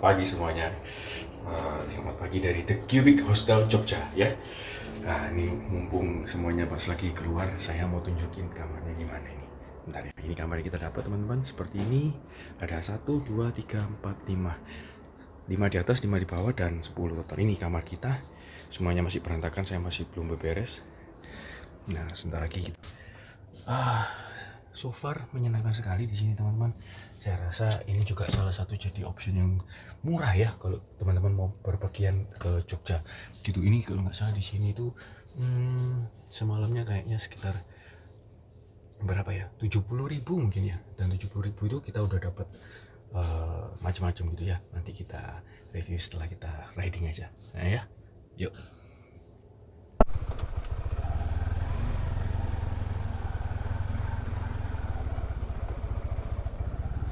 pagi semuanya. Selamat pagi dari The Cubic Hostel Jogja ya. Nah ini mumpung semuanya pas lagi keluar, saya mau tunjukin kamarnya gimana ini. Bentar ya, ini kamar kita dapat teman-teman. Seperti ini, ada 1, 2, 3, 4, 5 5 di atas, 5 di bawah, dan 10 total. Ini kamar kita, semuanya masih berantakan, saya masih belum beberes. Nah sebentar lagi kita so far menyenangkan sekali di sini teman-teman. Saya rasa ini juga salah satu jadi option yang murah ya kalau teman-teman mau berpergian ke Jogja gitu. Ini kalau nggak salah di sini tuh semalamnya kayaknya sekitar berapa ya, 70.000 mungkin ya, dan 70.000 itu kita udah dapat macam-macam gitu ya. Nanti kita review setelah kita riding aja. Nah ya, yuk.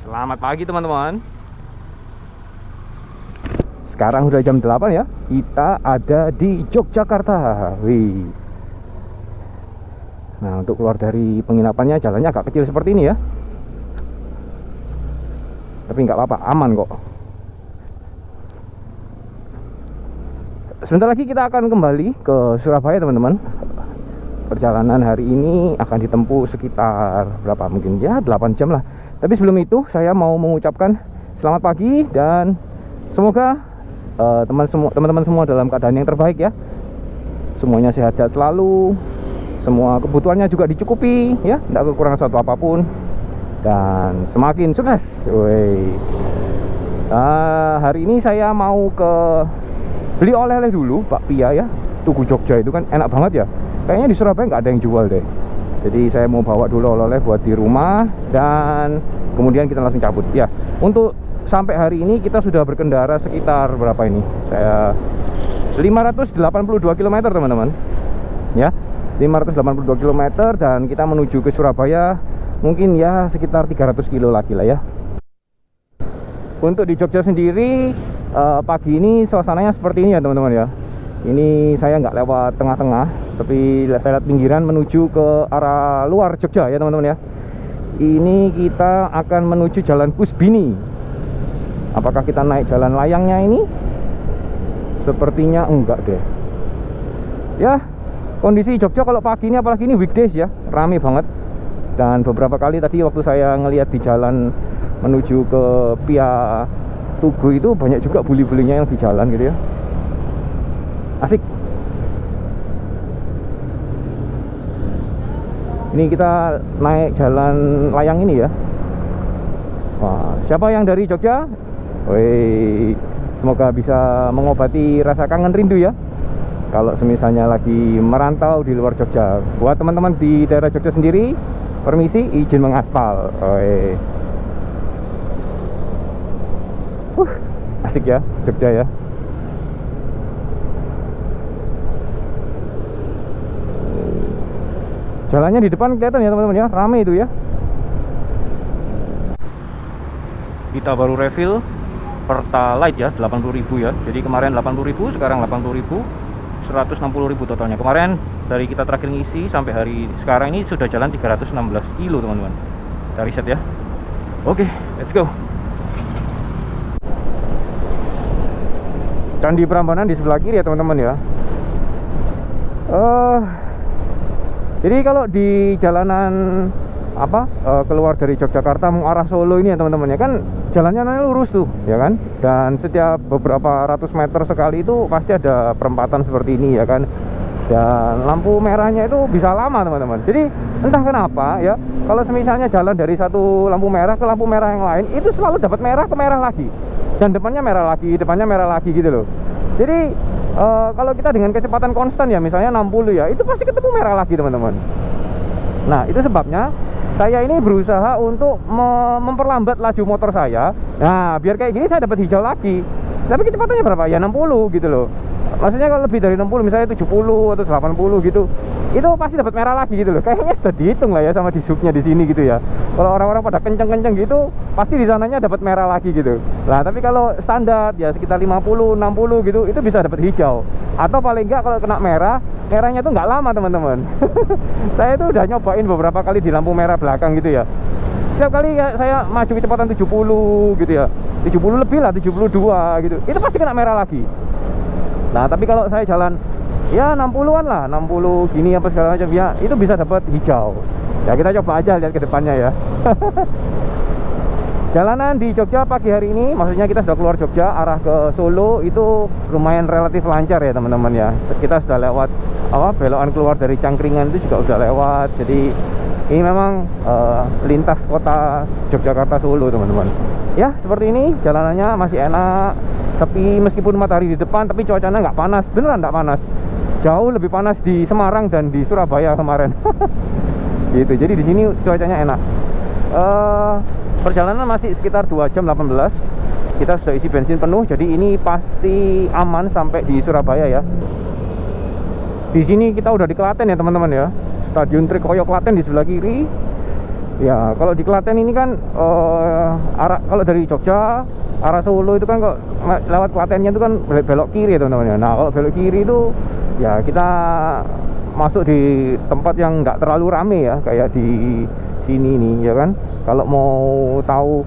Selamat pagi teman-teman. Sekarang udah jam 8 ya. Kita ada di Yogyakarta. Wih. Nah, untuk keluar dari penginapannya jalannya agak kecil seperti ini ya. Tapi nggak apa-apa, aman kok. Sebentar lagi kita akan kembali ke Surabaya teman-teman. Perjalanan hari ini akan ditempuh sekitar berapa, mungkin ya 8 jam lah. Tapi sebelum itu saya mau mengucapkan selamat pagi dan semoga teman-teman semua dalam keadaan yang terbaik ya. Semuanya sehat-sehat selalu, semua kebutuhannya juga dicukupi ya, tidak kekurangan suatu apapun, dan semakin sukses. Hari ini saya mau beli oleh-oleh dulu, Pak Pia ya. Tugu Jogja itu kan enak banget ya. Kayaknya di Surabaya nggak ada yang jual deh. Jadi saya mau bawa dulu oleh-oleh buat di rumah, dan kemudian kita langsung cabut ya. Untuk sampai hari ini kita sudah berkendara sekitar berapa ini? Saya 582 km teman-teman ya, 582 km, dan kita menuju ke Surabaya mungkin ya sekitar 300 kilo lagi lah ya. Untuk di Jogja sendiri pagi ini suasananya seperti ini ya teman-teman ya. Ini saya nggak lewat tengah-tengah, tapi saya lihat pinggiran menuju ke arah luar Jogja ya teman-teman ya. Ini kita akan menuju Jalan Pusbini. Apakah kita naik jalan layangnya ini? Sepertinya enggak deh. Ya, kondisi Jogja kalau pagi ini, apalagi ini weekdays ya, rame banget. Dan beberapa kali tadi waktu saya ngelihat di jalan menuju ke Pia Tugu itu banyak juga buli-bulinya yang di jalan gitu ya. Asik. Ini kita naik jalan layang ini ya. Wah, siapa yang dari Jogja? Woi, semoga bisa mengobati rasa kangen rindu ya. Kalau semisalnya lagi merantau di luar Jogja. Buat teman-teman di daerah Jogja sendiri, permisi izin mengaspal. Woi. Asik ya Jogja ya. Jalannya di depan kelihatan ya teman-teman ya, rame itu ya. Kita baru refill Pertalite ya, 80.000 ya. Jadi kemarin 80.000, sekarang 80.000, 160.000 totalnya. Kemarin dari kita terakhir ngisi sampai hari sekarang ini sudah jalan 316 kilo teman-teman. Kita riset ya. Oke, let's go. Candi Prambanan di sebelah kiri ya teman-teman ya. Jadi kalau di jalanan keluar dari Yogyakarta mengarah Solo ini ya teman-teman ya, kan jalannya lurus tuh ya kan, dan setiap beberapa ratus meter sekali itu pasti ada perempatan seperti ini ya kan, dan lampu merahnya itu bisa lama teman-teman. Jadi entah kenapa ya, kalau misalnya jalan dari satu lampu merah ke lampu merah yang lain itu selalu dapat merah ke merah lagi, dan depannya merah lagi, depannya merah lagi gitu loh. Jadi kalau kita dengan kecepatan konstan ya, misalnya 60 ya, itu pasti ketemu merah lagi teman-teman. Nah itu sebabnya saya ini berusaha untuk memperlambat laju motor saya. Nah biar kayak gini saya dapat hijau lagi. Tapi kecepatannya berapa? Ya 60 gitu loh. Maksudnya kalau lebih dari 60, misalnya 70 atau 80 gitu, itu pasti dapat merah lagi gitu loh. Kayaknya sudah dihitung lah ya sama di subnya di sini gitu ya. Kalau orang-orang pada kenceng-kenceng gitu, pasti di sananya dapat merah lagi gitu. Nah, tapi kalau standar ya sekitar 50, 60 gitu, itu bisa dapat hijau. Atau paling enggak kalau kena merah, merahnya tuh nggak lama teman-teman. Saya tuh udah nyobain beberapa kali di lampu merah belakang gitu ya. Setiap kali saya maju kecepatan 70 gitu ya, 70 lebih lah, 72 gitu, itu pasti kena merah lagi. Nah tapi kalau saya jalan ya 60-an lah, 60 gini apa segala macam ya, itu bisa dapat hijau. Ya kita coba aja lihat ke depannya ya. Jalanan di Jogja pagi hari ini, maksudnya kita sudah keluar Jogja arah ke Solo, itu lumayan relatif lancar ya teman-teman ya. Kita sudah lewat belokan keluar dari Cangkringan itu juga udah lewat. Jadi ini memang lintas kota Yogyakarta Solo teman-teman. Ya seperti ini, jalanannya masih enak, sepi meskipun matahari di depan, tapi cuacanya nggak panas, beneran nggak panas. Jauh lebih panas di Semarang dan di Surabaya kemarin. Gitu. Jadi di sini cuacanya enak. Perjalanan masih sekitar 2 jam 18. Kita sudah isi bensin penuh, jadi ini pasti aman sampai di Surabaya ya. Di sini kita udah di Klaten ya teman-teman ya. Stadion Trikoyo Klaten di sebelah kiri. Ya, kalau di Klaten ini kan kalau dari Jogja arah Solo itu kan kok lewat Klatennya itu kan belok kiri ya teman-teman ya. Nah, kalau belok kiri itu ya kita masuk di tempat yang nggak terlalu rame ya, kayak di sini nih ya kan. Kalau mau tahu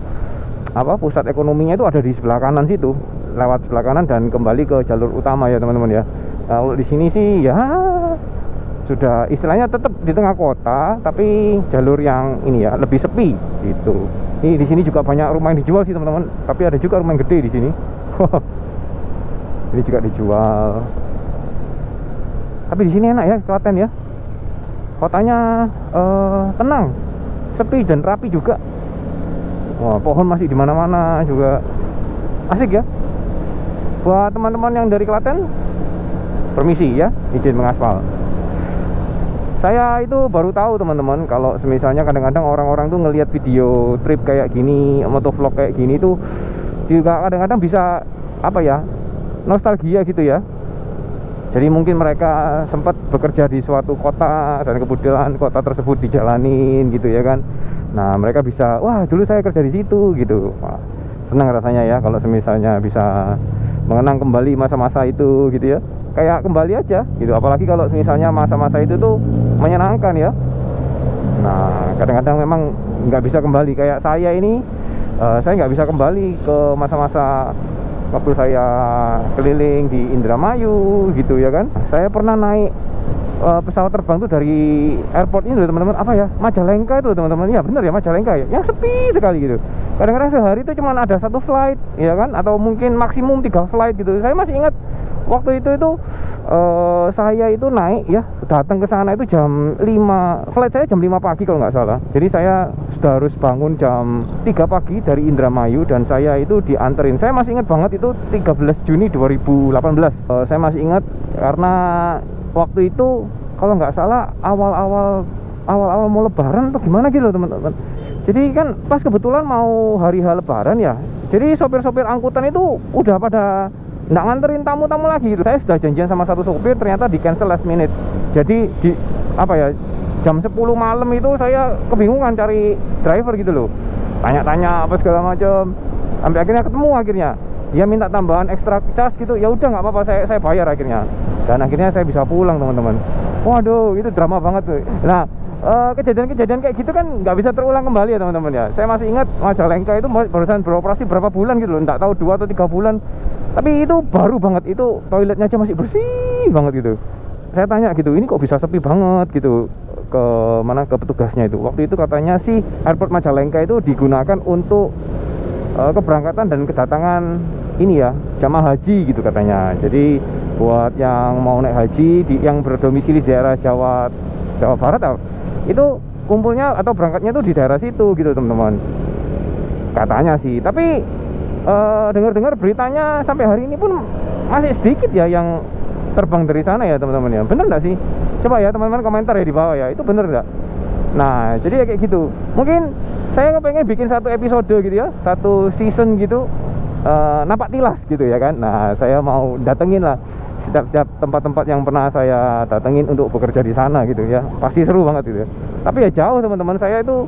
pusat ekonominya itu ada di sebelah kanan situ, lewat sebelah kanan dan kembali ke jalur utama ya teman-teman ya. Nah, kalau di sini sih ya sudah istilahnya tetap di tengah kota, tapi jalur yang ini ya lebih sepi gitu. Ini di sini juga banyak rumah yang dijual sih teman-teman, tapi ada juga rumah yang gede di sini. Ini juga dijual. Tapi di sini enak ya Klaten ya. Kotanya tenang, sepi dan rapi juga. Wah, pohon masih di mana-mana juga. Asik ya. Buat teman-teman yang dari Klaten, permisi ya, izin mengaspal. Saya itu baru tahu teman-teman, kalau misalnya kadang-kadang orang-orang tuh ngelihat video trip kayak gini, motovlog kayak gini tuh juga kadang-kadang bisa nostalgia gitu ya. Jadi mungkin mereka sempat bekerja di suatu kota dan kemudian kota tersebut dijalanin gitu ya kan. Nah mereka bisa, wah dulu saya kerja di situ gitu. Wah, senang rasanya ya kalau misalnya bisa mengenang kembali masa-masa itu gitu ya. Kayak kembali aja gitu. Apalagi kalau misalnya masa-masa itu tuh menyenangkan ya. Nah kadang-kadang memang nggak bisa kembali. Kayak saya ini, saya nggak bisa kembali ke masa-masa waktu saya keliling di Indramayu gitu ya kan. Saya pernah naik pesawat terbang tuh dari airport ini loh teman-teman, Majalengka itu loh teman-teman. Ya bener ya, Majalengka ya, yang sepi sekali gitu. Kadang-kadang sehari itu cuma ada 1 flight ya kan, atau mungkin maksimum 3 flight gitu. Saya masih ingat waktu itu saya itu naik ya, datang ke sana itu jam 5, flight saya jam 5 pagi kalau nggak salah. Jadi saya sudah harus bangun jam 3 pagi dari Indramayu, dan saya itu dianterin. Saya masih ingat banget itu 13 Juni 2018. Saya masih ingat karena waktu itu kalau nggak salah awal-awal mau lebaran atau gimana gitu loh teman-teman. Jadi kan pas kebetulan mau hari H lebaran ya. Jadi sopir-sopir angkutan itu udah pada nggak nganterin tamu-tamu lagi gitu. Saya sudah janjian sama satu sopir, ternyata di cancel last minute. Jadi jam 10 malam itu saya kebingungan cari driver gitu loh. Tanya-tanya apa segala macam. Sampai akhirnya ketemu akhirnya. Dia minta tambahan ekstra charge gitu. Ya udah nggak apa-apa, saya bayar akhirnya. Dan akhirnya saya bisa pulang teman-teman. Waduh, itu drama banget tuh. Nah, kejadian-kejadian kayak gitu kan nggak bisa terulang kembali ya teman-teman ya. Saya masih ingat Majalengka itu barusan beroperasi berapa bulan gitu loh, nggak tahu 2 atau 3 bulan. Tapi itu baru banget, itu toiletnya aja masih bersih banget gitu. Saya tanya gitu, ini kok bisa sepi banget gitu, ke petugasnya itu. Waktu itu katanya sih airport Majalengka itu digunakan untuk keberangkatan dan kedatangan ini ya, jamaah haji gitu katanya. Jadi buat yang mau naik haji yang berdomisili di daerah Jawa Barat itu kumpulnya atau berangkatnya itu di daerah situ gitu teman-teman, katanya sih. Tapi dengar-dengar beritanya sampai hari ini pun masih sedikit ya yang terbang dari sana ya teman-teman ya. Bener nggak sih? Coba ya teman-teman komentar ya di bawah ya, itu bener nggak? Nah jadi ya kayak gitu. Mungkin saya pengen bikin satu episode gitu ya, satu season gitu, napak tilas gitu ya kan. Nah saya mau datengin lah setiap tempat-tempat yang pernah saya datengin untuk bekerja di sana gitu ya. Pasti seru banget gitu ya. Tapi ya jauh teman-teman, saya itu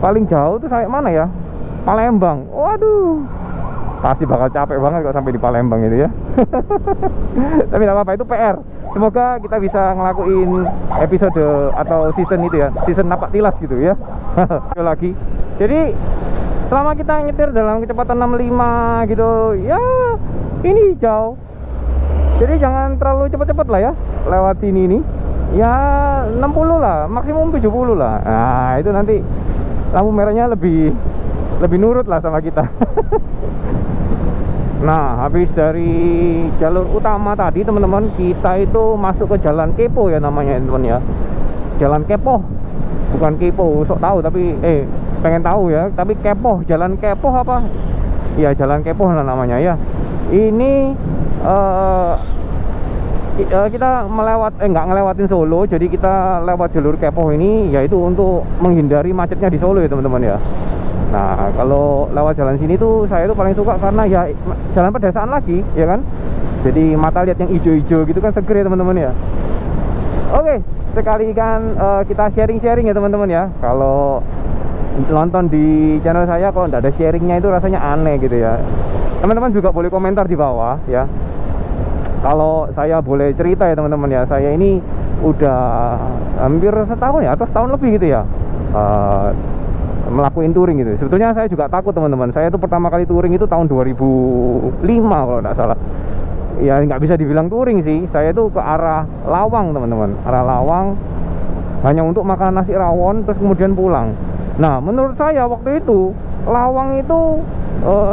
paling jauh tuh saya mana ya, Palembang. Waduh, pasti bakal capek banget kalau sampai di Palembang itu ya. Tapi tidak apa-apa, itu PR. Semoga kita bisa ngelakuin episode atau season itu ya, season napak tilas gitu ya. Lagi. Jadi selama kita nyetir dalam kecepatan 65 gitu ya, ini hijau, jadi jangan terlalu cepet-cepet lah ya lewat sini nih. Ya 60 lah, maksimum 70 lah. Nah itu nanti lampu merahnya lebih nurut lah sama kita. Nah habis dari jalur utama tadi teman-teman, kita itu masuk ke jalan kepo ya namanya teman ya. Jalan kepo, bukan kepo sok tahu tapi pengen tahu ya, tapi kepo, jalan kepo apa ya, jalan kepo lah namanya ya. Ini kita nggak ngelewatin Solo, jadi kita lewat jalur kepo ini yaitu untuk menghindari macetnya di Solo ya teman-teman ya. Nah kalau lewat jalan sini tuh saya tuh paling suka karena ya jalan pedesaan lagi ya kan, jadi mata lihat yang hijau-hijau gitu kan seger ya teman-teman ya. Oke, sekali kan kita sharing-sharing ya teman-teman ya. Kalau nonton di channel saya kalau nggak ada sharingnya itu rasanya aneh gitu ya. Teman-teman juga boleh komentar di bawah ya. Kalau saya boleh cerita ya teman-teman ya, saya ini udah hampir setahun ya atau setahun lebih gitu ya melakukan touring gitu. Sebetulnya saya juga takut teman-teman. Saya itu pertama kali touring itu tahun 2005 kalau nggak salah. Ya nggak bisa dibilang touring sih. Saya itu ke arah Lawang teman-teman, arah Lawang hanya untuk makan nasi rawon terus kemudian pulang. Nah menurut saya waktu itu Lawang itu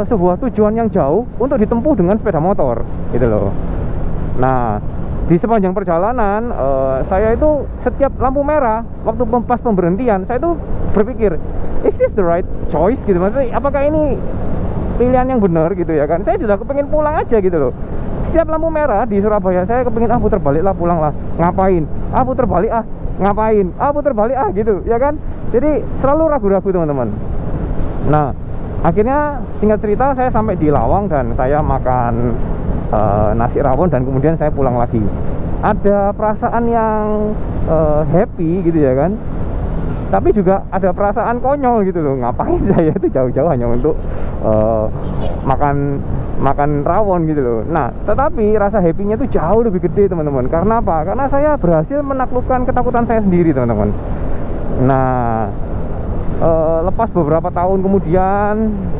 sebuah tujuan yang jauh untuk ditempuh dengan sepeda motor gitu loh. Nah di sepanjang perjalanan saya itu setiap lampu merah waktu pas pemberhentian saya itu berpikir, is this the right choice gitu, maksudnya apakah ini pilihan yang benar gitu ya kan. Saya sudah kepengen pulang aja gitu loh. Setiap lampu merah di Surabaya saya kepengen puter balik lah, pulang lah, ngapain, puter balik ngapain, puter balik gitu ya kan. Jadi selalu ragu-ragu teman-teman. Nah akhirnya singkat cerita saya sampai di Lawang dan saya makan nasi rawon dan kemudian saya pulang lagi. Ada perasaan yang happy gitu ya kan, tapi juga ada perasaan konyol gitu loh. Ngapain saya itu jauh-jauh hanya untuk makan rawon gitu loh. Nah tetapi rasa happy-nya itu jauh lebih gede teman-teman. Karena apa? Karena saya berhasil menaklukkan ketakutan saya sendiri teman-teman. Nah lepas beberapa tahun kemudian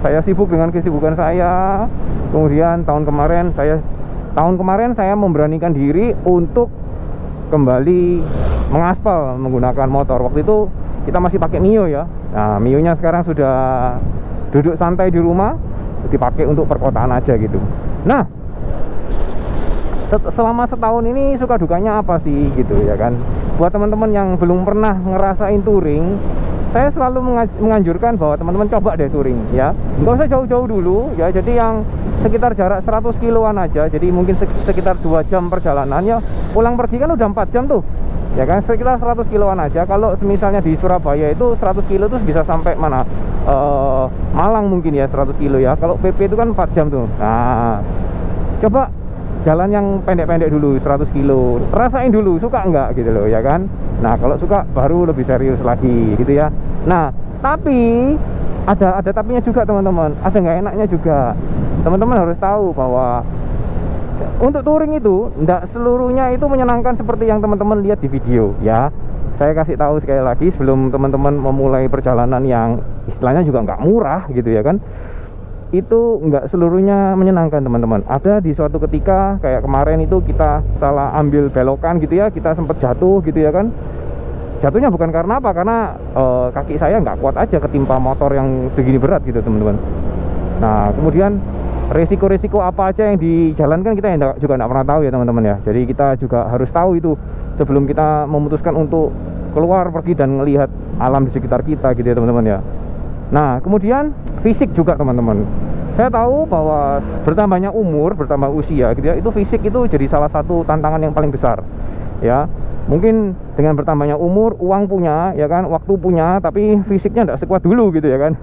saya sibuk dengan kesibukan saya. Kemudian tahun kemarin saya memberanikan diri untuk kembali mengaspal menggunakan motor. Waktu itu kita masih pakai Mio ya. Nah Mio-nya sekarang sudah duduk santai di rumah, dipakai untuk perkotaan aja gitu. Nah selama setahun ini suka dukanya apa sih gitu ya kan. Buat teman-teman yang belum pernah ngerasain touring, saya selalu menganjurkan bahwa teman-teman coba deh touring ya. Nggak usah jauh-jauh dulu ya, jadi yang sekitar jarak 100 kiloan aja. Jadi mungkin sekitar 2 jam perjalanan ya. Pulang pergi kan udah 4 jam tuh ya kan, sekitar 100 kiloan aja. Kalau misalnya di Surabaya itu 100 kilo tuh bisa sampai mana, Malang mungkin ya 100 kilo ya. Kalau PP itu kan 4 jam tuh. Nah coba jalan yang pendek-pendek dulu 100 kilo, rasain dulu suka enggak gitu loh ya kan. Nah kalau suka baru lebih serius lagi gitu ya. Nah tapi ada tapinya juga teman-teman, ada nggak enaknya juga. Teman-teman harus tahu bahwa untuk touring itu enggak seluruhnya itu menyenangkan seperti yang teman-teman lihat di video ya. Saya kasih tahu sekali lagi sebelum teman-teman memulai perjalanan yang istilahnya juga nggak murah gitu ya kan, itu nggak seluruhnya menyenangkan teman-teman. Ada di suatu ketika kayak kemarin itu kita salah ambil belokan gitu ya, kita sempat jatuh gitu ya kan. Jatuhnya bukan karena apa, karena kaki saya nggak kuat aja ketimpa motor yang segini berat gitu teman-teman. Nah kemudian resiko-resiko apa aja yang dijalankan kita juga nggak pernah tahu ya teman-teman ya. Jadi kita juga harus tahu itu sebelum kita memutuskan untuk keluar pergi dan melihat alam di sekitar kita gitu ya teman-teman ya. Nah kemudian fisik juga teman-teman. Saya tahu bahwa bertambahnya umur, bertambah usia gitu ya, itu fisik itu jadi salah satu tantangan yang paling besar ya. Mungkin dengan bertambahnya umur, uang punya ya kan, waktu punya, tapi fisiknya tidak sekuat dulu gitu ya kan.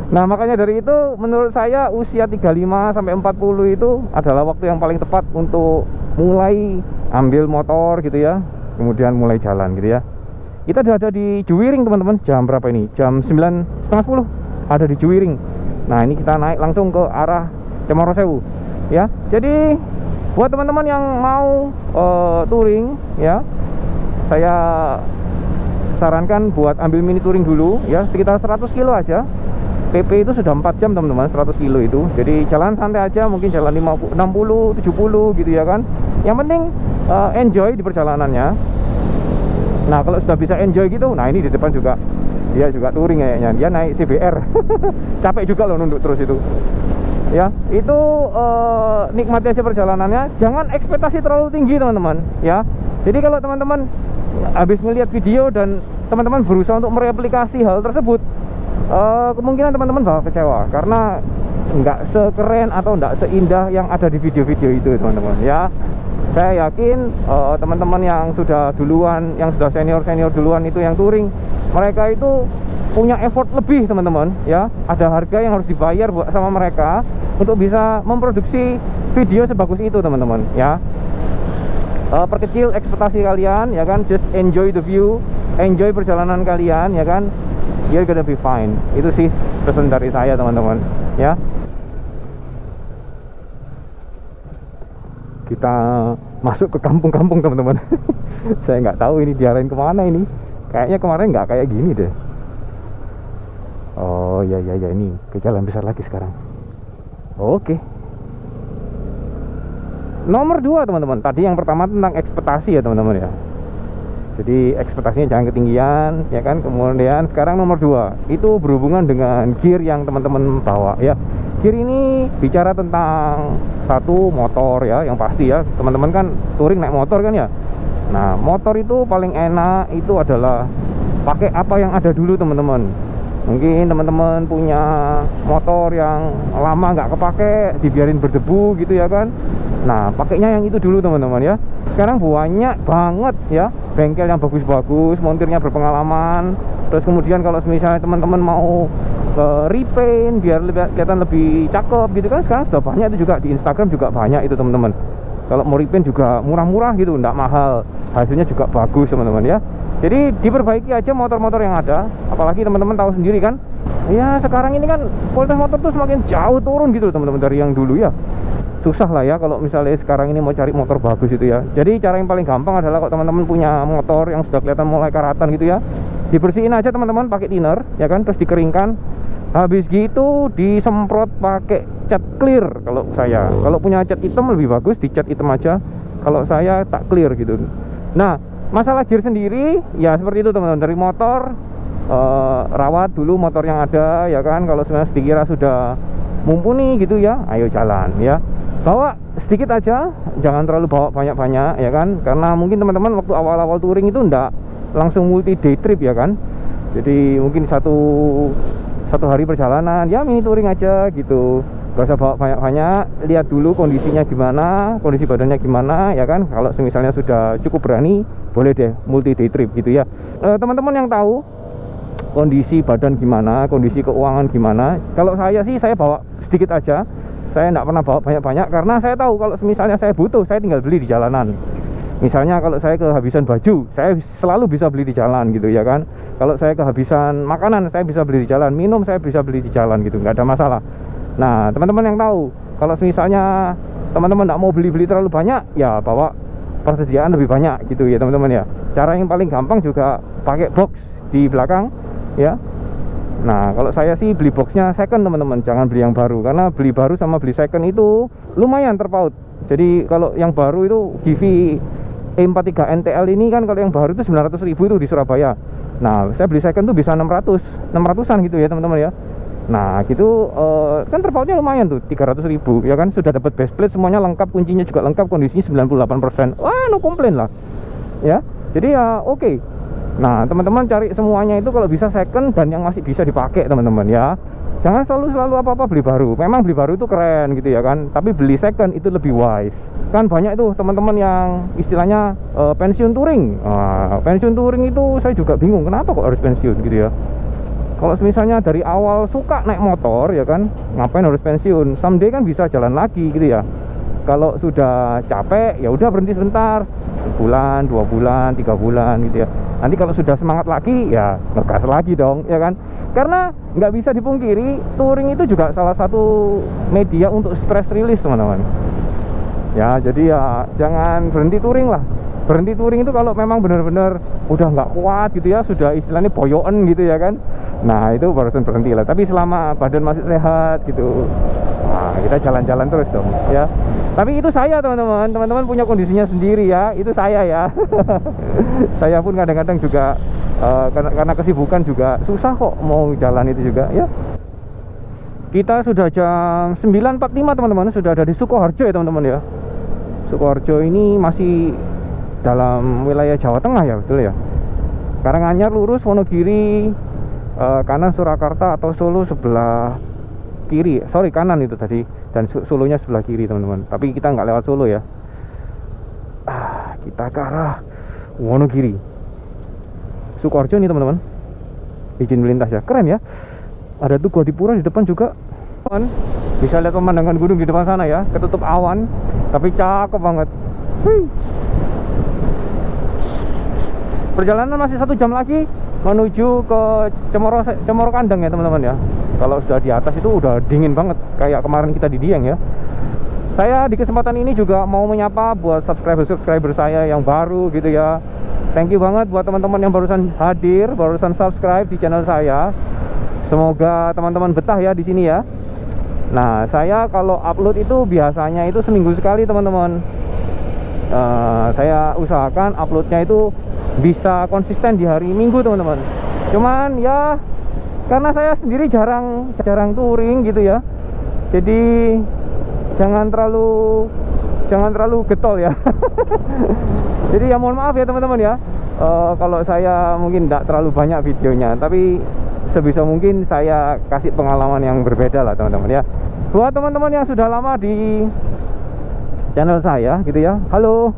Nah makanya dari itu menurut saya usia 35 sampai 40 itu adalah waktu yang paling tepat untuk mulai ambil motor gitu ya, kemudian mulai jalan gitu ya. Kita sudah ada di Juwiring teman-teman. Jam berapa ini? Jam 9:30 ada di Juwiring. Nah ini kita naik langsung ke arah Cemorosewu ya. Jadi buat teman-teman yang mau touring ya, saya sarankan buat ambil mini touring dulu ya, sekitar 100 kilo aja. PP itu sudah 4 jam teman-teman, 100 kilo itu. Jadi jalan santai aja, mungkin jalan 50, 60, 70 gitu ya kan. Yang penting enjoy di perjalanannya. Nah kalau sudah bisa enjoy gitu, nah ini di depan juga dia juga touring kayaknya, dia naik CBR. Capek juga loh nunduk terus itu. Ya itu nikmati aja perjalanannya, jangan ekspektasi terlalu tinggi teman-teman ya. Jadi kalau teman-teman habis ngelihat video dan teman-teman berusaha untuk mereplikasi hal tersebut, kemungkinan teman-teman bakal kecewa karena nggak sekeren atau nggak seindah yang ada di video-video itu teman-teman ya. Saya yakin teman-teman yang sudah duluan, yang sudah senior-senior duluan itu yang touring, mereka itu punya effort lebih teman-teman ya. Ada harga yang harus dibayar buat sama mereka untuk bisa memproduksi video sebagus itu teman-teman ya. Perkecil ekspektasi kalian ya kan, just enjoy the view, enjoy perjalanan kalian ya kan, you're gonna be fine. Itu sih pesan dari saya teman-teman ya. Kita masuk ke kampung-kampung teman-teman. Saya nggak tahu ini diarahin kemana ini. Kayaknya kemarin nggak kayak gini deh. Oh ya ini ke jalan besar lagi sekarang. Oke. Nomor 2 teman-teman, tadi yang pertama tentang ekspektasi ya teman-teman ya. Jadi ekspektasinya jangan ketinggian ya kan. Kemudian sekarang nomor 2 itu berhubungan dengan gear yang teman-teman bawa ya. Gear ini bicara tentang satu motor ya, yang pasti ya. Teman-teman kan touring naik motor kan ya. Nah motor itu paling enak itu adalah pakai apa yang ada dulu teman-teman. Mungkin teman-teman punya motor yang lama nggak kepake, dibiarin berdebu gitu ya kan. Nah pakainya yang itu dulu teman-teman ya. Sekarang banyak banget ya bengkel yang bagus-bagus, montirnya berpengalaman. Terus kemudian kalau misalnya teman-teman mau repaint biar kelihatan lebih cakep gitu kan, sekarang sudah banyak itu juga. Di Instagram juga banyak itu teman-teman. Kalau mau repaint juga murah-murah gitu, nggak mahal, hasilnya juga bagus teman-teman ya. Jadi diperbaiki aja motor-motor yang ada. Apalagi teman-teman tahu sendiri kan, ya sekarang ini kan kualitas motor tuh semakin jauh turun gitu teman-teman dari yang dulu ya. Susah lah ya kalau misalnya sekarang ini mau cari motor bagus itu ya. Jadi cara yang paling gampang adalah kalau teman-teman punya motor yang sudah kelihatan mulai karatan gitu ya, dibersihin aja teman-teman pakai thinner ya kan, terus dikeringkan. Habis gitu disemprot pakai cat clear kalau saya. Kalau punya cat hitam lebih bagus dicat hitam aja. Kalau saya tak clear gitu. Nah masalah gear sendiri ya seperti itu teman-teman. Dari motor rawat dulu motor yang ada ya kan. Kalau sebenarnya dikira sudah mumpuni gitu ya, ayo jalan ya. Bawa sedikit aja, jangan terlalu bawa banyak-banyak ya kan. Karena mungkin teman-teman waktu awal-awal touring itu enggak langsung multi day trip ya kan. Jadi mungkin satu hari perjalanan ya mini touring aja gitu. Gak usah bawa banyak-banyak, lihat dulu kondisinya gimana, kondisi badannya gimana ya kan. Kalau misalnya sudah cukup berani, boleh deh multi day trip gitu ya. Teman-teman yang tahu kondisi badan gimana, kondisi keuangan gimana, kalau saya sih saya bawa sedikit aja. Saya tidak pernah bawa banyak-banyak karena saya tahu kalau misalnya saya butuh, saya tinggal beli di jalanan. Misalnya kalau saya kehabisan baju, saya selalu bisa beli di jalan gitu ya kan. Kalau saya kehabisan makanan, saya bisa beli di jalan. Minum saya bisa beli di jalan gitu, nggak ada masalah. Nah teman-teman yang tahu kalau misalnya teman-teman nggak mau beli-beli terlalu banyak, ya bawa persediaan lebih banyak gitu ya teman-teman ya. Cara yang paling gampang juga pakai box di belakang ya. Nah kalau saya sih beli boxnya second teman-teman, jangan beli yang baru. Karena beli baru sama beli second itu lumayan terpaut. Jadi kalau yang baru itu Givi E43 NTL ini kan, kalau yang baru itu 900.000 itu di Surabaya. Nah saya beli second tuh bisa 600-an gitu ya teman-teman ya. Nah gitu kan terpautnya lumayan tuh 300.000 ya kan. Sudah dapat base plate semuanya lengkap, kuncinya juga lengkap, kondisinya 98%. Wah no komplain lah ya. Jadi ya oke. Nah teman-teman cari semuanya itu kalau bisa second dan yang masih bisa dipakai teman-teman ya. Jangan selalu apa-apa beli baru. Memang beli baru itu keren gitu ya kan, tapi beli second itu lebih wise. Kan banyak itu teman-teman yang istilahnya pensiun touring. Pensiun touring itu saya juga bingung kenapa kok harus pensiun gitu ya. Kalau misalnya dari awal suka naik motor ya kan, ngapain harus pensiun? Someday kan bisa jalan lagi gitu ya. Kalau sudah capek ya udah berhenti sebentar, sebulan, 2 bulan, 3 bulan gitu ya. Nanti kalau sudah semangat lagi ya ngegas lagi dong ya kan. Karena nggak bisa dipungkiri, touring itu juga salah satu media untuk stress release teman-teman ya. Jadi ya jangan berhenti touring lah. Berhenti touring itu kalau memang benar-benar udah nggak kuat gitu ya, sudah istilahnya boyoan gitu ya kan, Nah itu barusan berhenti lah. Tapi selama badan masih sehat gitu, nah kita jalan-jalan terus dong ya. Tapi itu saya teman-teman, teman-teman punya kondisinya sendiri ya. Itu saya ya. Saya pun kadang-kadang juga karena kesibukan juga susah kok mau jalan itu juga ya. Kita sudah jam 9.45 teman-teman, sudah ada di Sukoharjo ya teman-teman ya. Sukoharjo ini masih dalam wilayah Jawa Tengah ya, betul ya. Karanganyar lurus, Wonogiri kanan, Surakarta atau Solo sebelah kiri. Sorry, kanan itu tadi, dan Solonya sebelah kiri teman-teman. Tapi kita nggak lewat Solo ya. Kita ke arah Wonogiri. Sukoharjo nih teman-teman. Izin melintas ya, keren ya. Ada tuh Gua Dipura di depan juga. Bisa lihat pemandangan gunung di depan sana ya, ketutup awan, tapi cakep banget. Perjalanan masih 1 jam lagi menuju ke Cemoro Kandang ya teman-teman ya. Kalau sudah di atas itu udah dingin banget, kayak kemarin kita di Dieng ya. Saya di kesempatan ini juga mau menyapa buat subscriber saya yang baru gitu ya. Thank you banget buat teman-teman yang barusan hadir, barusan subscribe di channel saya. Semoga teman-teman betah ya di sini ya. Nah, saya kalau upload itu biasanya itu seminggu sekali teman-teman. Saya usahakan uploadnya itu bisa konsisten di hari Minggu teman-teman. Cuman ya karena saya sendiri jarang touring gitu ya. Jadi jangan terlalu getol ya. Jadi ya mohon maaf ya teman-teman ya. Kalau saya mungkin tidak terlalu banyak videonya, tapi sebisa mungkin saya kasih pengalaman yang berbeda lah teman-teman ya. Buat teman-teman yang sudah lama di channel saya gitu ya, halo,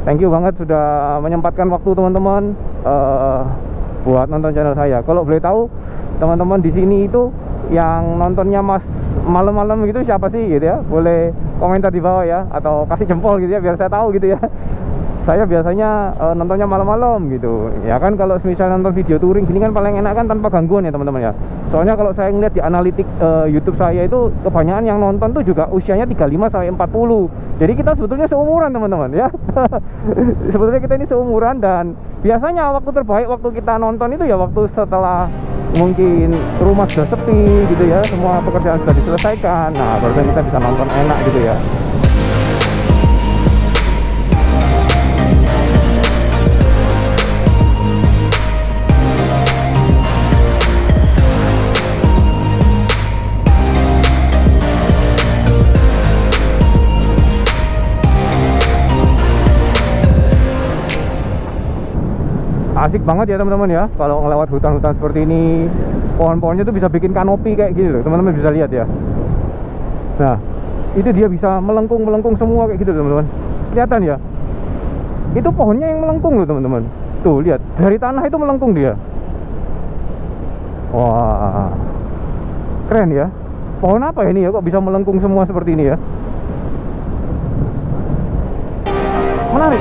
thank you banget sudah menyempatkan waktu teman-teman buat nonton channel saya. Kalau boleh tahu teman-teman di sini itu yang nontonnya malam-malam gitu siapa sih gitu ya, boleh komentar di bawah ya, atau kasih jempol gitu ya biar saya tahu gitu ya. Saya biasanya nontonnya malam-malam gitu ya kan. Kalau misalnya nonton video touring gini kan paling enak kan tanpa gangguan ya teman-teman ya. Soalnya kalau saya ngeliat di analitik YouTube saya itu kebanyakan yang nonton tuh juga usianya 35 sampai 40. Jadi kita sebetulnya seumuran teman-teman ya. Sebetulnya kita ini seumuran, dan biasanya waktu terbaik waktu kita nonton itu ya waktu setelah mungkin rumah sudah sepi gitu ya, semua pekerjaan sudah diselesaikan. Nah, baru kita bisa nonton enak gitu ya. Asik banget ya teman-teman ya, kalau ngelewat hutan-hutan seperti ini. Pohon-pohonnya tuh bisa bikin kanopi kayak gini loh, teman-teman bisa lihat ya. Nah, itu dia bisa melengkung semua kayak gitu teman-teman. Kelihatan ya, itu pohonnya yang melengkung loh teman-teman. Tuh lihat, dari tanah itu melengkung dia. Wah, keren ya. Pohon apa ini ya kok bisa melengkung semua seperti ini ya. Menarik.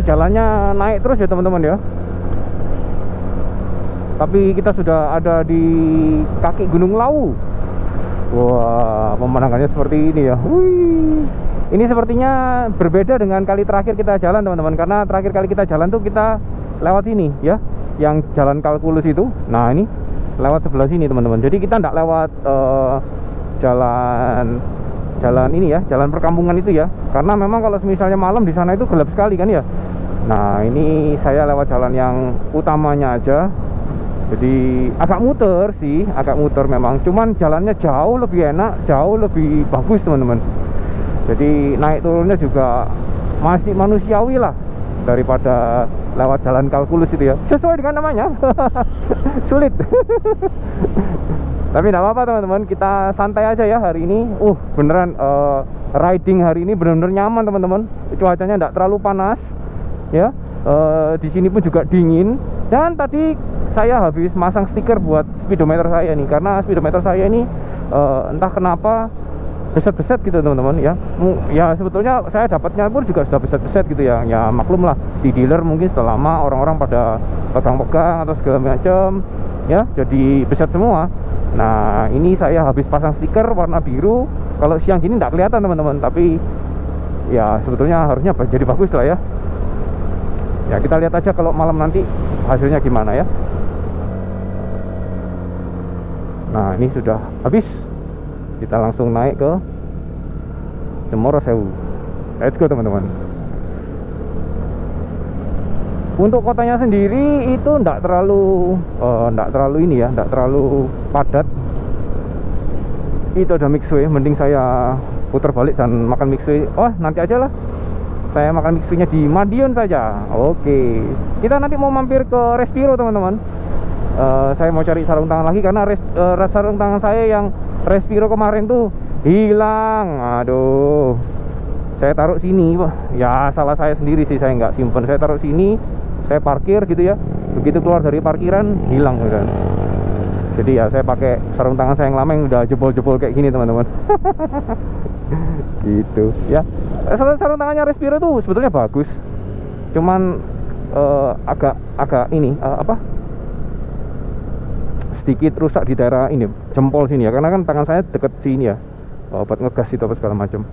Jalannya naik terus ya teman-teman ya. Tapi kita sudah ada di kaki Gunung Lawu. Wah, pemandangannya seperti ini ya. Wih. Ini sepertinya berbeda dengan kali terakhir kita jalan teman-teman, karena terakhir kali kita jalan tuh kita lewat sini ya, yang jalan Kalkulus itu. Nah ini lewat sebelah sini teman-teman. Jadi kita tidak lewat jalan ini ya, jalan perkampungan itu ya. Karena memang kalau misalnya malam di sana itu gelap sekali kan ya. Nah ini saya lewat jalan yang utamanya aja. Jadi agak muter sih, agak muter memang. Cuman jalannya jauh lebih enak, jauh lebih bagus teman-teman. Jadi naik turunnya juga masih manusiawi lah daripada lewat jalan Kalkulus itu ya. Sesuai dengan namanya. Sulit. Tapi tidak apa-apa teman-teman, kita santai aja ya hari ini. Beneran riding hari ini bener-bener nyaman teman-teman. Cuacanya tidak terlalu panas ya. Di sini pun juga dingin. Dan tadi saya habis masang stiker buat speedometer saya nih, karena speedometer saya ini entah kenapa beset-beset gitu teman-teman ya. Ya sebetulnya saya dapatnya pun juga sudah beset-beset gitu ya. Ya maklum lah, di dealer mungkin setelah lama orang-orang pada pegang-pegang atau segala macam ya, jadi beset semua. Nah ini saya habis pasang stiker warna biru. Kalau siang gini nggak kelihatan teman-teman, tapi ya sebetulnya harusnya jadi bagus lah ya. Ya kita lihat aja kalau malam nanti hasilnya gimana ya. Nah ini sudah habis, kita langsung naik ke Cemoro Sewu. Let's go teman-teman. Untuk kotanya sendiri itu enggak terlalu ini ya, enggak terlalu padat. Itu ada mixway, mending saya putar balik dan makan mixway. Oh nanti aja lah, saya makan mixway-nya di Madiun saja. Oke, kita nanti mau mampir ke Respiro teman-teman. Saya mau cari sarung tangan lagi karena sarung tangan saya yang Respiro kemarin tuh hilang. Aduh, saya taruh sini. Ya salah saya sendiri sih, saya nggak simpen. Saya taruh sini, saya parkir gitu ya. Begitu keluar dari parkiran hilang kan. Jadi ya saya pakai sarung tangan saya yang lama yang udah jebol-jebol kayak gini teman-teman. Gitu ya. Sarung tangannya Respiro tuh sebetulnya bagus, cuman agak ini sedikit rusak di daerah ini jempol sini ya, karena kan tangan saya deket sini ya, buat ngegas itu apa segala macam.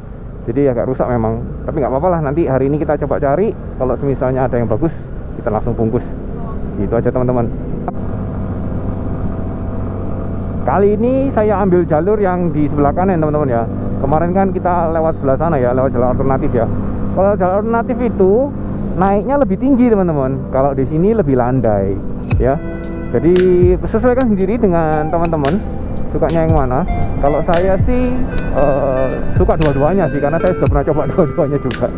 Jadi agak rusak memang, tapi nggak apa-apa lah. Nanti hari ini kita coba cari, kalau misalnya ada yang bagus kita langsung bungkus. Gitu aja teman-teman. Kali ini saya ambil jalur yang di sebelah kanan teman-teman ya. Kemarin kan kita lewat sebelah sana ya, lewat jalur alternatif ya. Kalau jalur alternatif itu naiknya lebih tinggi teman-teman. Kalau di sini lebih landai ya. Jadi sesuaikan sendiri dengan teman-teman sukanya yang mana. Kalau saya sih suka dua-duanya sih, karena saya sudah pernah coba dua-duanya juga.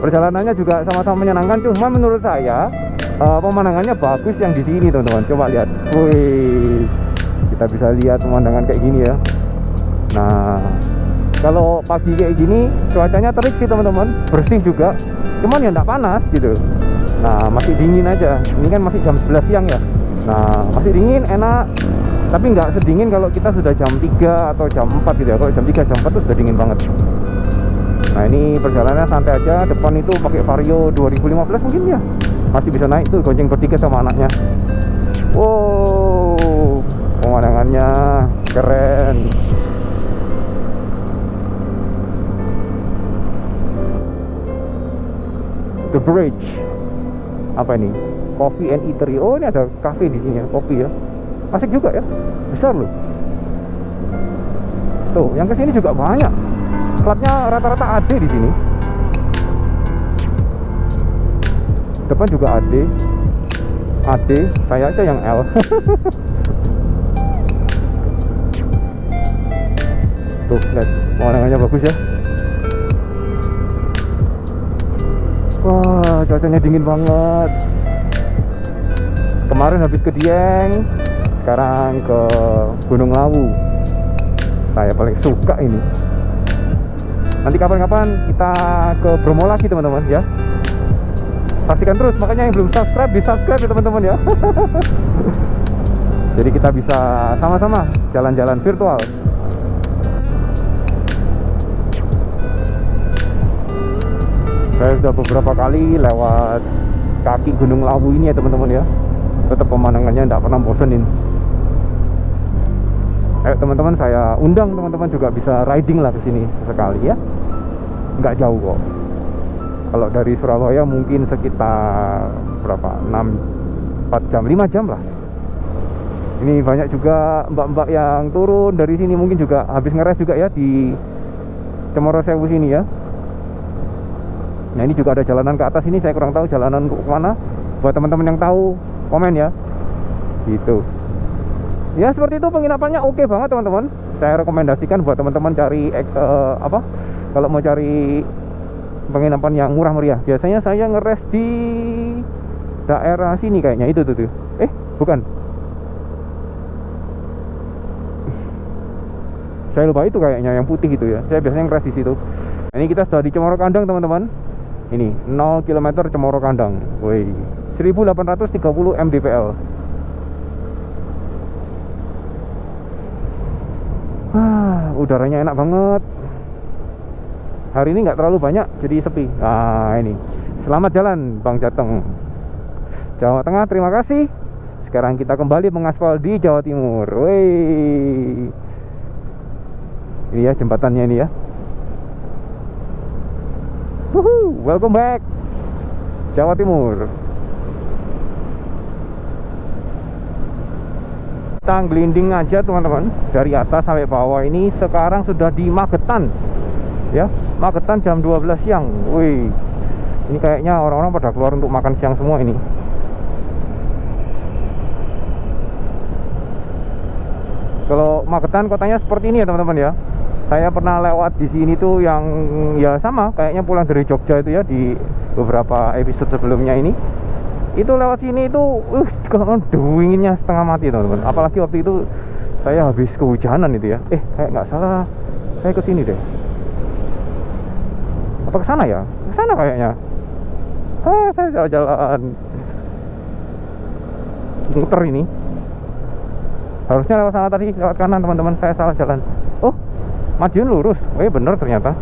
Perjalanannya juga sama-sama menyenangkan. Cuma menurut saya pemandangannya bagus yang di sini teman-teman. Coba lihat, wih, kita bisa lihat pemandangan kayak gini ya. Nah kalau pagi kayak gini cuacanya terik sih teman-teman, bersih juga, cuman ya nggak panas gitu. Nah masih dingin aja. Ini kan masih jam 11 siang ya. Nah masih dingin, enak, tapi nggak sedingin kalau kita sudah jam 3 atau jam 4 gitu ya. Kalau jam 3 jam 4 tuh sudah dingin banget. Nah ini perjalanannya santai aja. Depan itu pakai Vario 2015 mungkin ya, masih bisa naik tuh, gonceng bertiga sama anaknya. Wow, pemandangannya keren. The Bridge. Apa ini? Coffee and Eatery. Oh, ini ada cafe di sini ya, kopi ya. Asik juga ya. Besar loh. Tuh, yang kesini juga banyak. Platnya rata-rata AD di sini. Depan juga AD. AD, saya aja yang L. Tuh, lihat pemandangannya bagus ya. Wah, cuacanya dingin banget. Kemarin habis ke Dieng, sekarang ke Gunung Lawu. Saya paling suka ini. Nanti kapan-kapan kita ke Bromo lagi teman-teman ya. Saksikan terus, makanya yang belum subscribe di subscribe ya teman-teman ya. Jadi kita bisa sama-sama jalan-jalan virtual. Saya sudah beberapa kali lewat kaki Gunung Lawu ini ya teman-teman ya. Tetap pemandangannya tidak pernah bosenin. Ayo teman-teman, saya undang teman-teman juga bisa riding lah ke sini sesekali ya. Nggak jauh kok. Kalau dari Surabaya mungkin sekitar berapa? 4 jam, 5 jam lah. Ini banyak juga mbak-mbak yang turun dari sini, mungkin juga habis ngeres juga ya di Cemoro Sewu sini ya. Nah ini juga ada jalanan ke atas ini, saya kurang tahu jalanan ke mana. Buat teman-teman yang tahu komen ya. Gitu. Ya seperti itu, penginapannya oke banget teman-teman. Saya rekomendasikan buat teman-teman cari kalau mau cari penginapan yang murah meriah. Biasanya saya ngeres di daerah sini kayaknya, itu tuh. Bukan. Saya lupa, itu kayaknya yang putih itu ya. Saya biasanya ngeres di situ. Ini kita sudah di Cemoro Kandang teman-teman. Ini 0 km Cemoro Kandang. Woi, 1830 mdpl. udaranya enak banget. Hari ini nggak terlalu banyak, jadi sepi. Nah ini, selamat jalan Bang Jateng, Jawa Tengah. Terima kasih. Sekarang kita kembali mengaspal di Jawa Timur. Wey, ini ya jembatannya ini ya. Woohoo, welcome back Jawa Timur. Kita gelinding aja teman-teman, dari atas sampai bawah. Ini sekarang sudah di Magetan ya, Magetan jam 12 siang. Wih, ini kayaknya orang-orang pada keluar untuk makan siang semua ini. Kalau Magetan kotanya seperti ini ya teman-teman ya. Saya pernah lewat di sini tuh yang ya sama kayaknya pulang dari Jogja itu ya, di beberapa episode sebelumnya ini. Itu lewat sini itu kalau dinginnya setengah mati teman-teman. Apalagi waktu itu saya habis kehujanan itu ya. Kayak nggak salah saya ke sini deh. Apa ke sana ya? Ke sana kayaknya. Saya jalan-jalan muter ini. Harusnya lewat sana tadi, lewat kanan teman-teman. Saya salah jalan. Oh, Madiun lurus. Bener ternyata.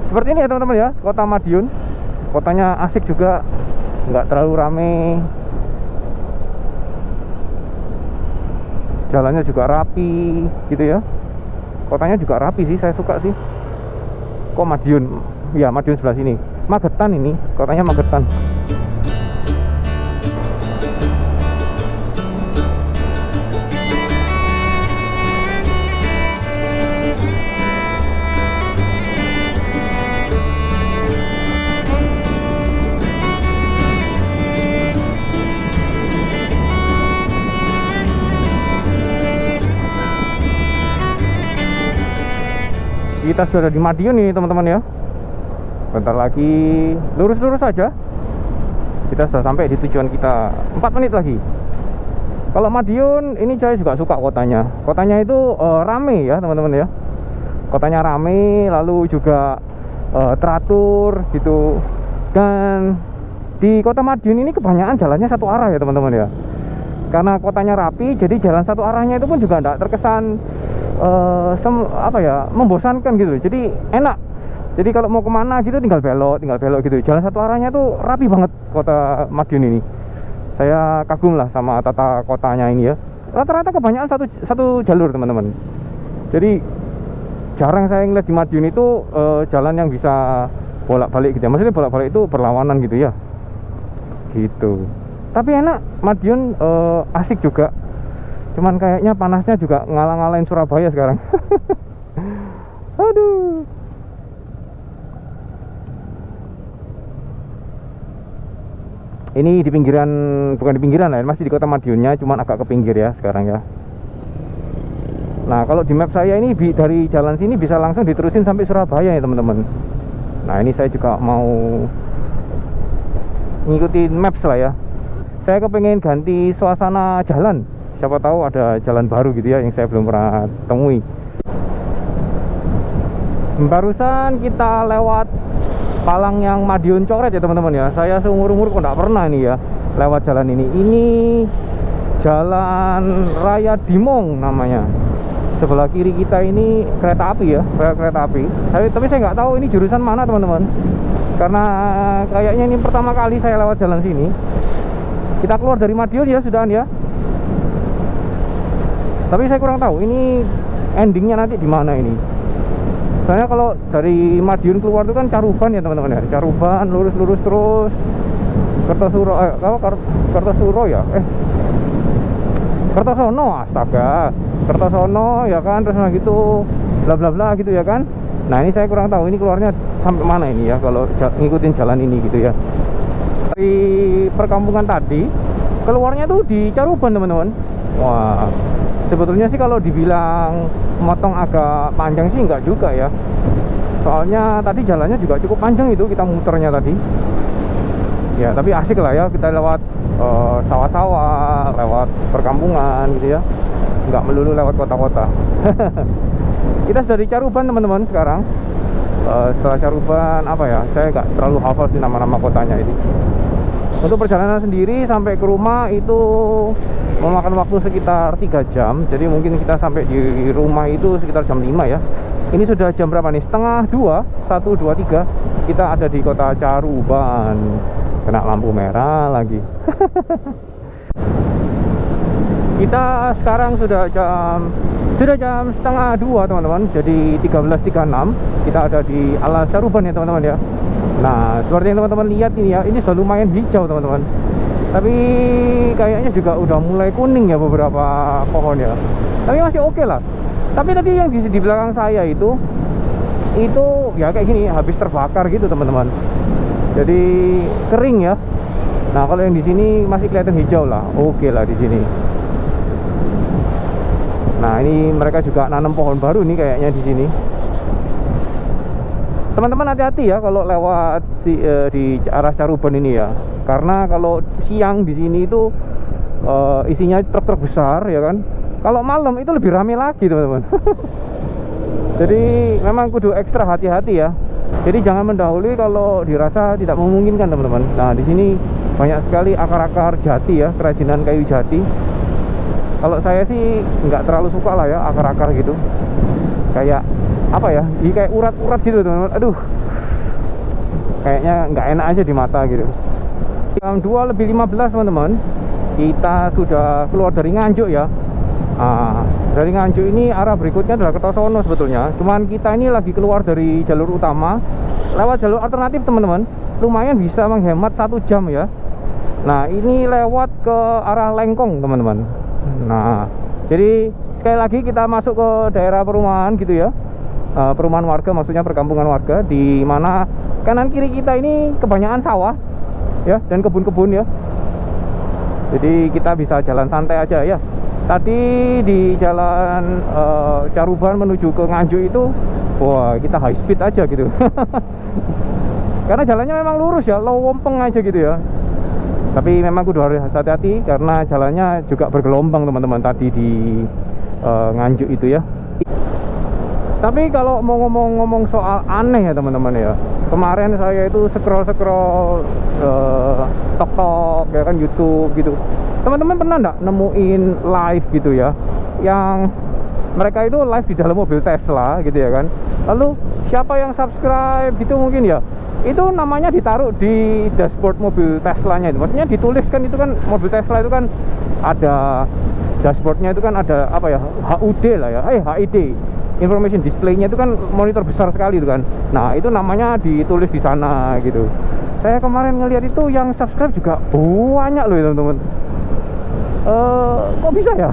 Seperti ini ya teman-teman ya, kota Madiun. Kotanya asik juga, nggak terlalu rame. Jalannya juga rapi gitu ya. Kotanya juga rapi sih, saya suka sih. Kok Madiun? Ya Madiun sebelah sini. Magetan ini, kotanya Magetan. Kita sudah di Madiun ini teman-teman ya. Bentar lagi lurus-lurus saja, kita sudah sampai di tujuan kita. 4 menit lagi. Kalau Madiun ini saya juga suka kotanya. Kotanya itu rame ya teman-teman ya. Kotanya rame, lalu juga teratur gitu. Dan di kota Madiun ini kebanyakan jalannya satu arah ya teman-teman ya. Karena kotanya rapi, jadi jalan satu arahnya itu pun juga tidak terkesan membosankan gitu. Jadi enak. Jadi kalau mau kemana gitu tinggal belok gitu. Jalan satu arahnya tuh rapi banget kota Madiun ini. Saya kagum lah sama tata kotanya ini ya. Rata-rata kebanyakan satu jalur teman-teman. Jadi jarang saya ngeliat di Madiun itu jalan yang bisa bolak-balik gitu ya. Maksudnya bolak-balik itu berlawanan gitu ya. Gitu. Tapi enak, Madiun asik juga. Cuman kayaknya panasnya juga ngalah-ngalahin Surabaya sekarang. Aduh. Ini di pinggiran, bukan di pinggiran lah, masih di kota Madiunnya, cuman agak ke pinggir ya sekarang ya. Nah kalau di map saya ini dari jalan sini bisa langsung diterusin sampai Surabaya ya teman-teman. Nah ini saya juga mau ngikutin maps lah ya. Saya kepengen ganti suasana jalan. Siapa tahu ada jalan baru gitu ya yang saya belum pernah temui. Barusan kita lewat palang yang Madiun Coret ya teman-teman ya. Saya seumur-umur kok nggak pernah ini ya lewat jalan ini. Ini Jalan Raya Dimong namanya. Sebelah kiri kita ini kereta api ya, kereta api. Tapi saya nggak tahu ini jurusan mana teman-teman. Karena kayaknya ini pertama kali saya lewat jalan sini. Kita keluar dari Madiun ya sudahan ya. Tapi saya kurang tahu ini endingnya nanti di mana ini. Soalnya kalau dari Madiun keluar itu kan Caruban ya teman-teman ya. Caruban lurus-lurus terus Kertosuro Kertosuro ya. Kertosono, astaga. Kertosono ya kan, terus gitu bla bla bla gitu ya kan. Nah, ini saya kurang tahu ini keluarnya sampai mana ini ya kalau ngikutin jalan ini gitu ya. Dari perkampungan tadi keluarnya tuh di Caruban teman-teman. Wah, sebetulnya sih kalau dibilang motong agak panjang sih enggak juga ya. Soalnya tadi jalannya juga cukup panjang itu kita muternya tadi. Ya, tapi asik lah ya kita lewat sawah-sawah, lewat perkampungan gitu ya. Enggak melulu lewat kota-kota. Kita sudah di Caruban teman-teman sekarang. Setelah Caruban apa ya? Saya enggak terlalu hafal sih nama-nama kotanya ini. Untuk perjalanan sendiri sampai ke rumah itu memakan waktu sekitar 3 jam. Jadi mungkin kita sampai di rumah itu sekitar jam 5 ya. Ini sudah jam berapa nih? Setengah 2, 1, 2, 3. Kita ada di kota Caruban. Kena lampu merah lagi. Kita sekarang sudah jam setengah 2 teman-teman. Jadi 13.36. Kita ada di Alas Caruban ya teman-teman ya. Nah, seperti yang teman-teman lihat ini ya, ini sudah lumayan hijau teman-teman. Tapi kayaknya juga udah mulai kuning ya beberapa pohon ya. Tapi masih oke lah. Tapi tadi yang di belakang saya itu ya kayak gini, habis terbakar gitu teman-teman. Jadi kering ya. Nah, kalau yang di sini masih kelihatan hijau lah. Oke lah di sini. Nah, ini mereka juga nanam pohon baru nih kayaknya di sini. Teman-teman hati-hati ya kalau lewat di arah Caruban ini ya. Karena kalau siang di sini itu isinya truk-truk besar ya kan. Kalau malam itu lebih ramai lagi teman-teman. Jadi memang kudu ekstra hati-hati ya. Jadi jangan mendahului kalau dirasa tidak memungkinkan teman-teman. Nah, di sini banyak sekali akar-akar jati ya, kerajinan kayu jati. Kalau saya sih nggak terlalu suka lah ya akar-akar gitu. Kayak apa ya, kayak urat-urat gitu teman-teman. Aduh, kayaknya nggak enak aja di mata gitu. Jam 2:15 teman-teman, kita sudah keluar dari Nganjuk ya. Dari Nganjuk ini arah berikutnya adalah Kertosono sebetulnya. Cuman kita ini lagi keluar dari jalur utama, lewat jalur alternatif teman-teman. Lumayan bisa menghemat 1 jam ya. Nah, ini lewat ke arah Lengkong teman-teman. Nah, jadi sekali lagi kita masuk ke daerah perumahan gitu ya. Perumahan warga, maksudnya perkampungan warga, di mana kanan kiri kita ini kebanyakan sawah ya dan kebun-kebun ya. Jadi kita bisa jalan santai aja ya. Tadi di jalan Caruban menuju ke Nganjuk itu, wah kita high speed aja gitu. Karena jalannya memang lurus ya, lompeng aja gitu ya. Tapi memang kudu harus hati-hati karena jalannya juga bergelombang teman-teman tadi di Nganjuk itu ya. Tapi kalau mau ngomong soal aneh ya teman-teman ya, kemarin saya itu scroll TikTok ya kan, YouTube gitu. Teman-teman pernah nggak nemuin live gitu ya, yang mereka itu live di dalam mobil Tesla gitu ya kan. Lalu siapa yang subscribe gitu mungkin ya, itu namanya ditaruh di dashboard mobil Teslanya itu. Maksudnya dituliskan itu kan, mobil Tesla itu kan ada dashboardnya itu kan ada apa ya, HUD lah ya, HID, information display-nya itu kan monitor besar sekali itu kan. Nah, itu namanya ditulis di sana gitu. Saya kemarin ngelihat itu yang subscribe juga banyak loh ya teman-teman. Kok bisa ya?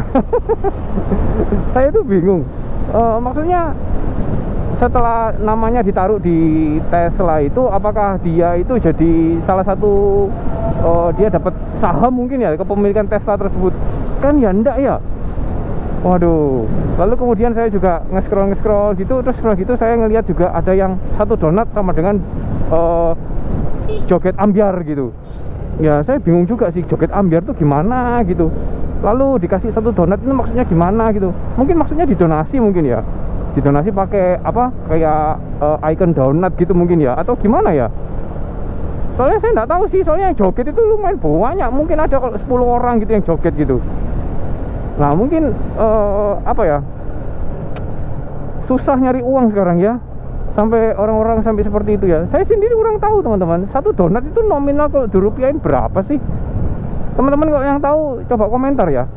Saya tuh bingung. Maksudnya setelah namanya ditaruh di Tesla itu, apakah dia itu jadi salah satu dia dapat saham mungkin ya kepemilikan Tesla tersebut? Kan ya enggak ya. Waduh. Lalu kemudian saya juga nge-scroll gitu, terus setelah gitu saya ngelihat juga ada yang satu donat sama dengan joget ambyar gitu. Ya saya bingung juga sih, joget ambyar tuh gimana gitu. Lalu dikasih satu donat itu maksudnya gimana gitu. Mungkin maksudnya didonasi mungkin ya. Didonasi pakai apa, kayak icon donat gitu mungkin ya, atau gimana ya. Soalnya saya nggak tahu sih, soalnya yang joget itu lumayan banyak. Mungkin ada 10 orang gitu yang joget gitu. Nah mungkin apa ya, susah nyari uang sekarang ya, sampai orang-orang sampai seperti itu ya. Saya sendiri kurang tahu teman-teman, satu donat itu nominal kalau dirupiahin berapa sih? Teman-teman kalau yang tahu coba komentar ya.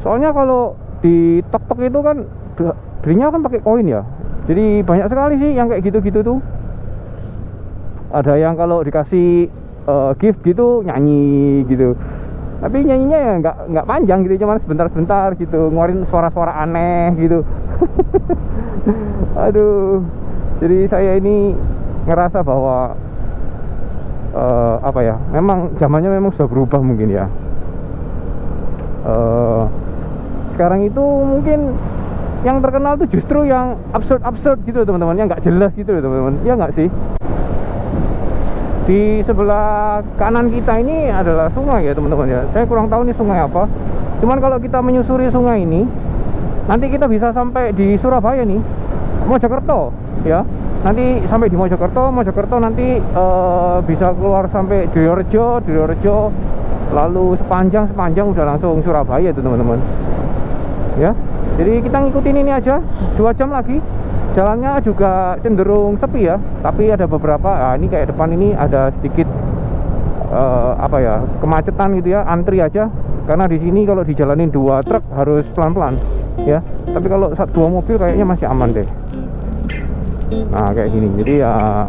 Soalnya kalau di TikTok itu kan belinya kan pakai koin ya. Jadi banyak sekali sih yang kayak gitu-gitu tuh. Ada yang kalau dikasih gift gitu nyanyi gitu. Tapi nyanyinya ya nggak panjang gitu, cuman sebentar-sebentar gitu, ngeluarin suara-suara aneh gitu. Aduh, jadi saya ini ngerasa bahwa apa ya, memang zamannya memang sudah berubah mungkin ya. Sekarang itu mungkin yang terkenal tuh justru yang absurd gitu teman-teman, yang nggak jelas gitu teman-teman, ya nggak sih? Di sebelah kanan kita ini adalah sungai ya teman-teman ya. Saya kurang tahu nih sungai apa. Cuman kalau kita menyusuri sungai ini, nanti kita bisa sampai di Surabaya nih, Mojokerto ya. nanti sampai di Mojokerto nanti bisa keluar sampai Diorejo, lalu sepanjang udah langsung Surabaya itu teman-teman ya. Jadi kita ngikutin ini aja 2 jam lagi. Jalannya juga cenderung sepi ya, tapi ada beberapa, ini kayak depan ini ada sedikit apa ya, kemacetan gitu ya, antri aja. Karena di sini kalau dijalanin 2 truk harus pelan-pelan ya. Tapi kalau 2 mobil kayaknya masih aman deh. Nah kayak gini, jadi ya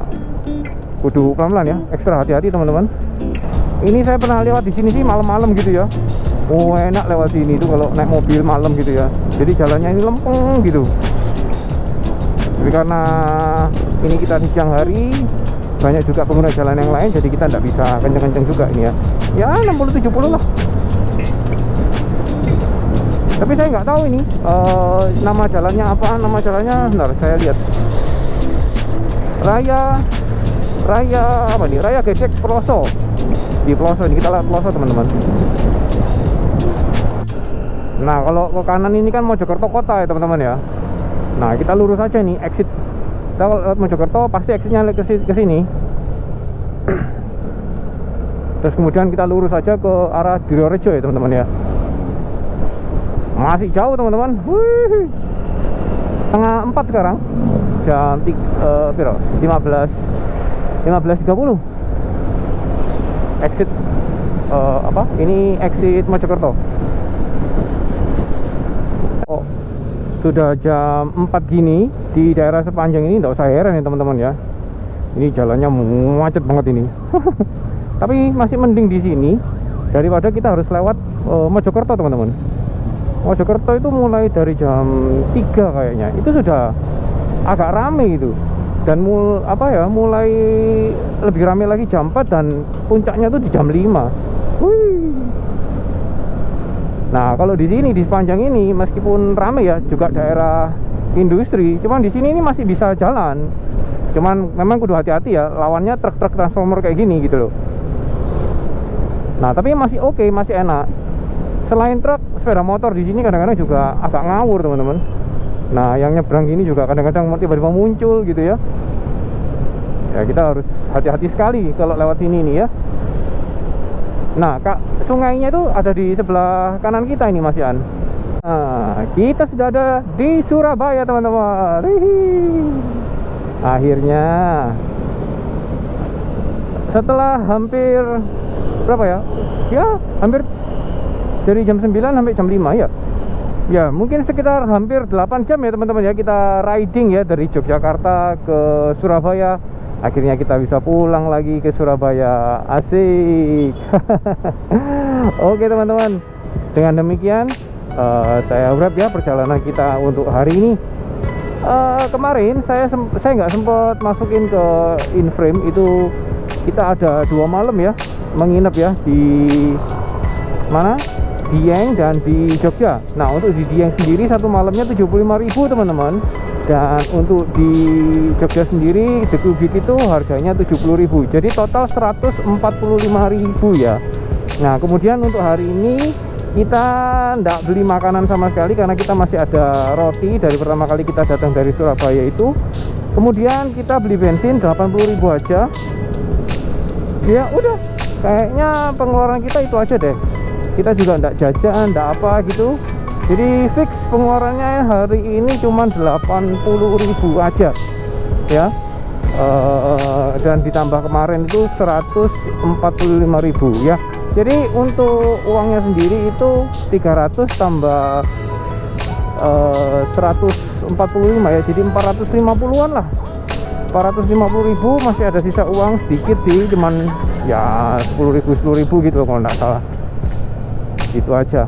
kudu pelan-pelan ya, ekstra hati-hati teman-teman. Ini saya pernah lewat di sini sih malam-malam gitu ya. Oh enak lewat sini itu kalau naik mobil malam gitu ya. Jadi jalannya ini lempeng gitu. Tapi karena ini kita di siang hari, banyak juga pengguna jalan yang lain, jadi kita tidak bisa kenceng-kenceng juga ini ya. Ya 60-70 lah. Tapi saya nggak tahu ini nama jalannya apa. Nama jalannya, bentar saya lihat. Raya apa nih? Raya Gedek Ploso. Di Ploso ini, kita lihat Ploso teman-teman. Nah kalau ke kanan ini kan Mojokerto kota ya teman-teman ya. Nah kita lurus aja nih, exit. Kita kalau lewat Mojokerto pasti exitnya ke sini. Terus kemudian kita lurus aja ke arah Diorejo ya teman-teman ya. Masih jauh teman-teman. Setengah 4 sekarang, jam 15.30. Exit apa? Ini exit Mojokerto. Oh, sudah jam 4 gini di daerah sepanjang ini, nggak usah heran ya teman-teman ya. Ini jalannya macet banget ini. Tapi masih mending di sini daripada kita harus lewat Mojokerto teman-teman. Mojokerto itu mulai dari jam 3 kayaknya. Itu sudah agak rame gitu. Dan mulai lebih rame lagi jam 4 dan puncaknya itu di jam 5. Wih. Nah, kalau di sini di sepanjang ini meskipun rame ya, juga daerah industri, cuman di sini ini masih bisa jalan. Cuman memang kudu hati-hati ya, lawannya truk-truk transformer kayak gini gitu loh. Nah, tapi masih oke, masih enak. Selain truk, sepeda motor di sini kadang-kadang juga agak ngawur teman-teman. Nah yang nyebrang gini juga kadang-kadang tiba-tiba muncul gitu ya. Ya kita harus hati-hati sekali kalau lewat sini nih ya. Nah sungainya itu ada di sebelah kanan kita ini Mas Yan. Nah kita sudah ada di Surabaya teman-teman. Akhirnya setelah hampir berapa ya? Ya hampir dari jam 9 sampai jam 5 ya. Ya mungkin sekitar hampir 8 jam ya teman-teman ya, kita riding ya dari Yogyakarta ke Surabaya. Akhirnya kita bisa pulang lagi ke Surabaya. Asik. Oke teman-teman, dengan demikian saya wrap ya perjalanan kita untuk hari ini. Kemarin saya nggak sempat masukin ke inframe itu. Kita ada 2 malam ya menginap ya di mana? Dieng dan di Jogja. Nah untuk di Dieng sendiri 1 malamnya 75.000 teman-teman. Dan untuk di Jogja sendiri The Cubic itu harganya 70.000. Jadi total 145.000 ya. Nah kemudian untuk hari ini kita nggak beli makanan sama sekali karena kita masih ada roti dari pertama kali kita datang dari Surabaya itu. Kemudian kita beli bensin 80.000 aja. Ya udah, kayaknya pengeluaran kita itu aja deh. Kita juga enggak jajan, enggak apa gitu. Jadi fix pengeluarannya hari ini cuma 80.000 aja ya. Dan ditambah kemarin itu 145.000 ya. Jadi untuk uangnya sendiri itu 300 tambah 145 ya. Jadi 450-an lah. 450.000, masih ada sisa uang sedikit sih, cuman ya 10.000 gitu kalau enggak salah. Itu aja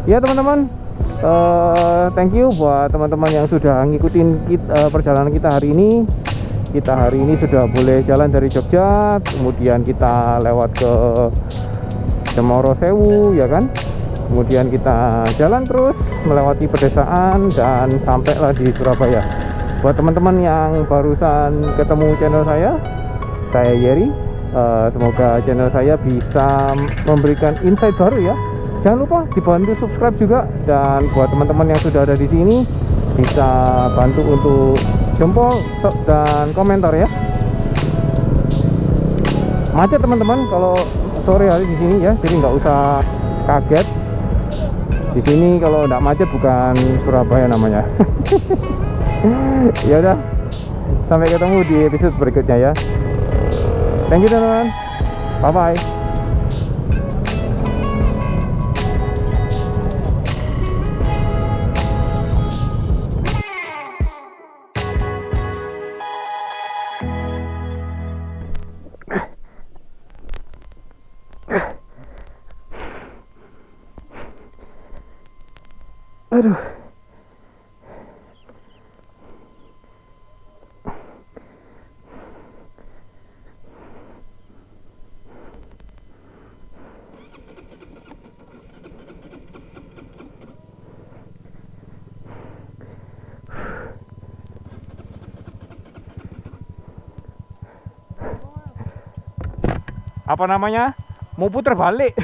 ya teman-teman. Thank you buat teman-teman yang sudah ngikutin perjalanan kita hari ini. Kita hari ini sudah boleh jalan dari Jogja, kemudian kita lewat ke Cemoro Sewu ya kan, kemudian kita jalan terus melewati pedesaan dan sampailah di Surabaya. Buat teman-teman yang barusan ketemu channel saya Yeri, semoga channel saya bisa memberikan insight baru ya. Jangan lupa dibantu subscribe juga, dan buat teman-teman yang sudah ada di sini bisa bantu untuk jempol dan komentar ya. Macet teman-teman kalau sore hari di sini ya, jadi nggak usah kaget. Di sini kalau nggak macet bukan Surabaya namanya. Ya udah, sampai ketemu di episode berikutnya ya. Thank you teman-teman. Bye bye. Aduh. Apa namanya? Mau putar balik.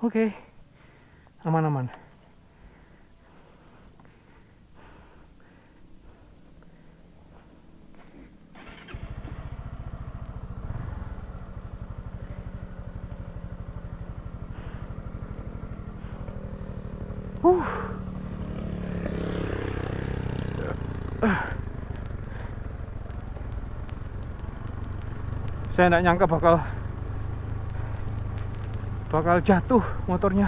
Oke, aman-aman. Saya nggak nyangka bakal jatuh motornya.